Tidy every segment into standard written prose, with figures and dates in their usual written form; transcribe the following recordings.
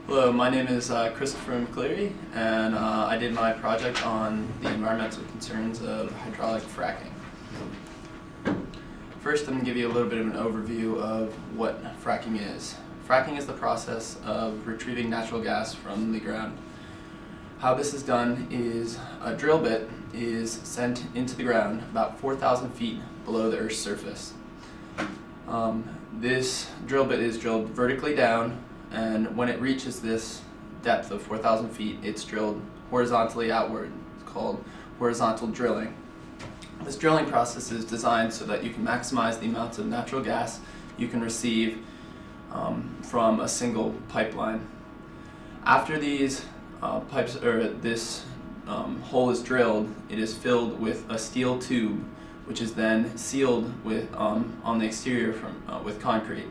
Hello, my name is Christopher McCleary, and I did my project on the environmental concerns of hydraulic fracking. First, I'm going to give you a little bit of an overview of what fracking is. Fracking is the process of retrieving natural gas from the ground. How this is done is a drill bit is sent into the ground about 4,000 feet below the Earth's surface. This drill bit is drilled vertically down, and when it reaches this depth of 4,000 feet, it's drilled horizontally outward. It's called horizontal drilling. This drilling process is designed so that you can maximize the amounts of natural gas you can receive from a single pipeline. After these this hole is drilled, it is filled with a steel tube, which is then sealed with on the exterior with concrete.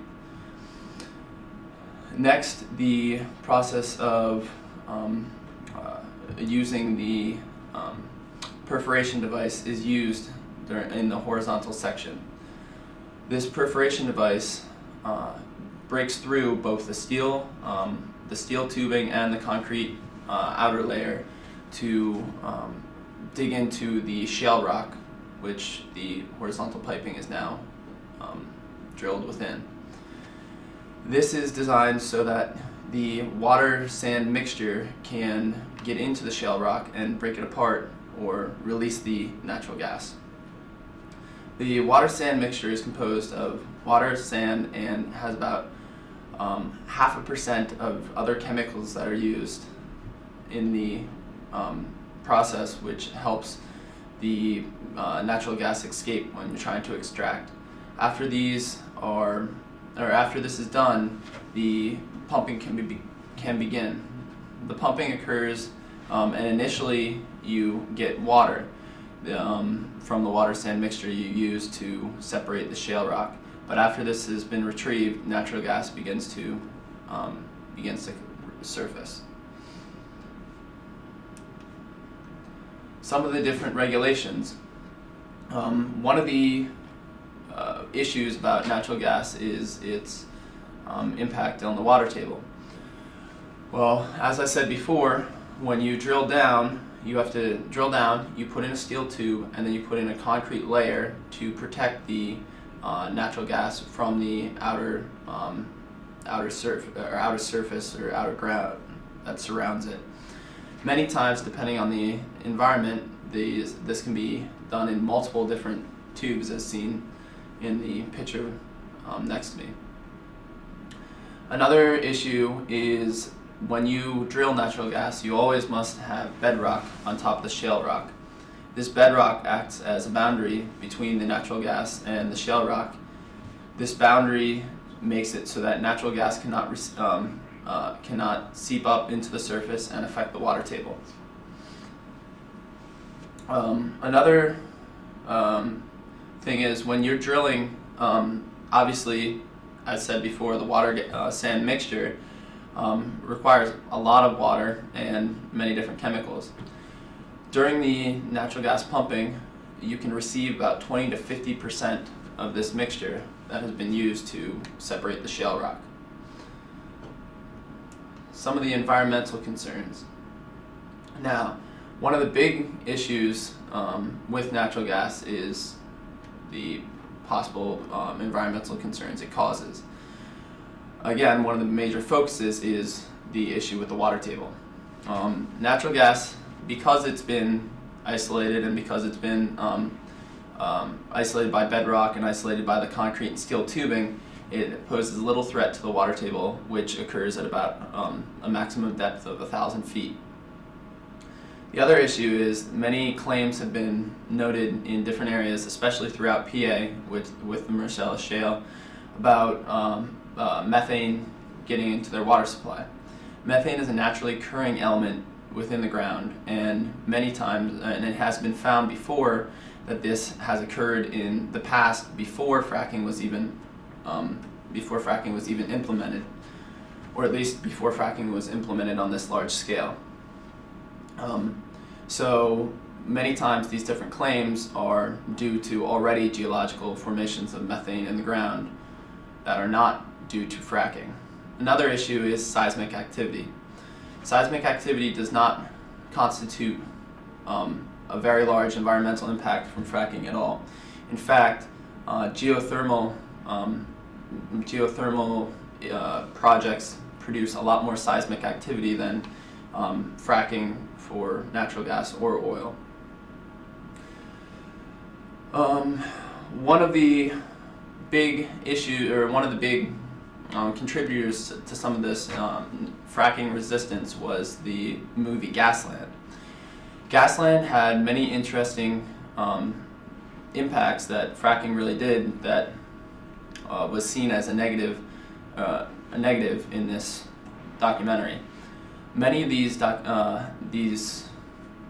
Next, the process of using the perforation device is used in the horizontal section. This perforation device breaks through both the steel tubing and the concrete outer layer to dig into the shale rock, which the horizontal piping is now drilled within. This is designed so that the water-sand mixture can get into the shale rock and break it apart or release the natural gas. The water-sand mixture is composed of water, sand, and has about 0.5% of other chemicals that are used in the process, which helps the natural gas escape when you're trying to extract. After this is done, the pumping can begin. The pumping occurs, and initially you get water from the water-sand mixture you use to separate the shale rock. But after this has been retrieved, natural gas begins to surface. Some of the different regulations. One of the issues about natural gas is its impact on the water table. Well, as I said before, when you drill down, you have to drill down, you put in a steel tube, and then you put in a concrete layer to protect the natural gas from the outer surface or outer ground that surrounds it. Many times, depending on the environment, this can be done in multiple different tubes, as seen in the picture next to me. Another issue is when you drill natural gas, you always must have bedrock on top of the shale rock. This bedrock acts as a boundary between the natural gas and the shale rock. This boundary makes it so that natural gas cannot seep up into the surface and affect the water table. Another thing is when you're drilling, obviously, as said before, the water-sand mixture requires a lot of water and many different chemicals. During the natural gas pumping, you can receive about 20 to 50% of this mixture that has been used to separate the shale rock. Some of the environmental concerns. Now, one of the big issues with natural gas is the possible environmental concerns it causes. Again, one of the major focuses is the issue with the water table. Natural gas, because it's been isolated and because it's been isolated by bedrock and isolated by the concrete and steel tubing, it poses little threat to the water table, which occurs at about a maximum depth of 1,000 feet. The other issue is many claims have been noted in different areas, especially throughout PA with the Marcellus Shale, about methane getting into their water supply. Methane is a naturally occurring element within the ground, and many times, and it has been found before, that this has occurred in the past before fracking was even implemented, or at least before fracking was implemented on this large scale. So many times these different claims are due to already geological formations of methane in the ground that are not due to fracking. Another issue is seismic activity. Seismic activity does not constitute a very large environmental impact from fracking at all. In fact, geothermal projects produce a lot more seismic activity than fracking for natural gas or oil. One of the big contributors to some of this fracking resistance was the movie Gasland. Gasland had many interesting impacts that fracking really did that was seen as a negative in this documentary. Many of these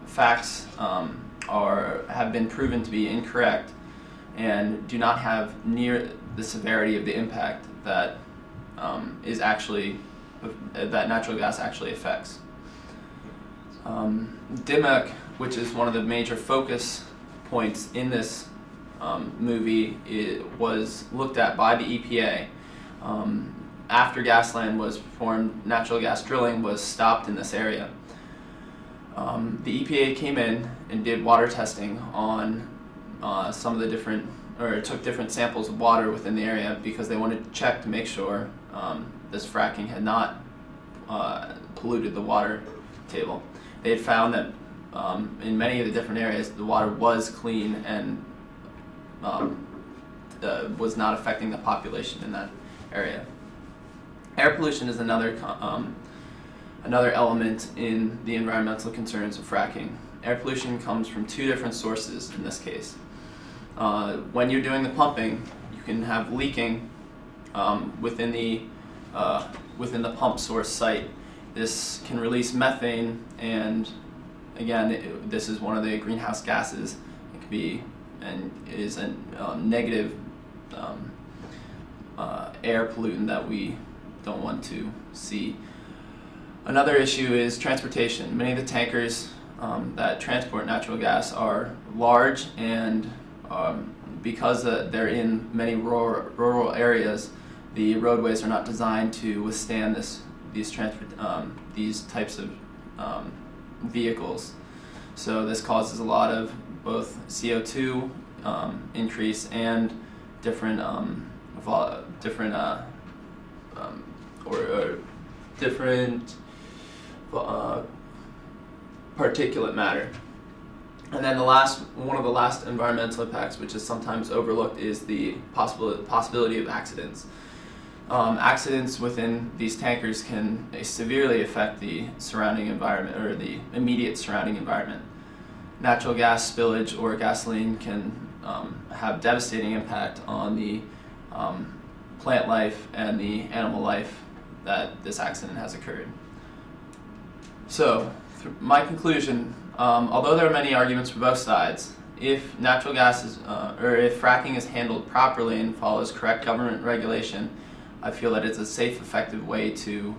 facts have been proven to be incorrect and do not have near the severity of the impact that that natural gas actually affects. DMEC, which is one of the major focus points in this movie, was looked at by the EPA. After Gasland was performed, natural gas drilling was stopped in this area. The EPA came in and did water testing on took different samples of water within the area because they wanted to check to make sure this fracking had not polluted the water table. They had found that in many of the different areas the water was clean and was not affecting the population in that area. Air pollution is another element in the environmental concerns of fracking. Air pollution comes from two different sources in this case. When you're doing the pumping, you can have leaking within the pump source site. This can release methane, and again, this is one of the greenhouse gases. It can be and is a negative air pollutant that we don't want to see. Another issue is transportation. Many of the tankers that transport natural gas are large, and because they're in many rural areas, the roadways are not designed to withstand these types of vehicles. So this causes a lot of both CO2 increase and different particulate matter. And then one of the last environmental impacts, which is sometimes overlooked, is the possibility of accidents. Accidents within these tankers can severely affect the surrounding environment or the immediate surrounding environment. Natural gas spillage or gasoline can have devastating impact on the plant life and the animal life that this accident has occurred. So, my conclusion, although there are many arguments for both sides, if natural gas if fracking is handled properly and follows correct government regulation, I feel that it's a safe, effective way to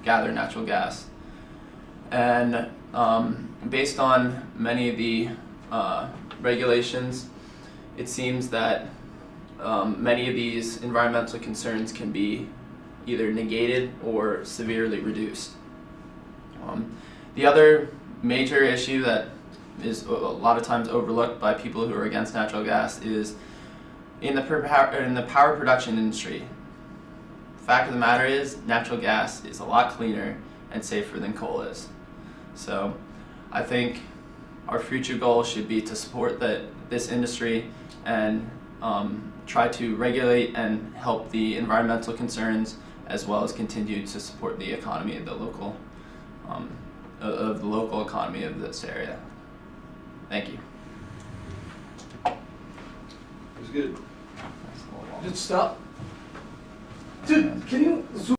gather natural gas. And based on many of the regulations, it seems that many of these environmental concerns can be either negated or severely reduced. The other major issue that is a lot of times overlooked by people who are against natural gas is in the power production industry. The fact of the matter is, natural gas is a lot cleaner and safer than coal is. So I think our future goal should be to support this industry and try to regulate and help the environmental concerns, as well as continue to support the economy of the local economy of this area. Thank you. It was good. Just stop. Dude, can you zoom?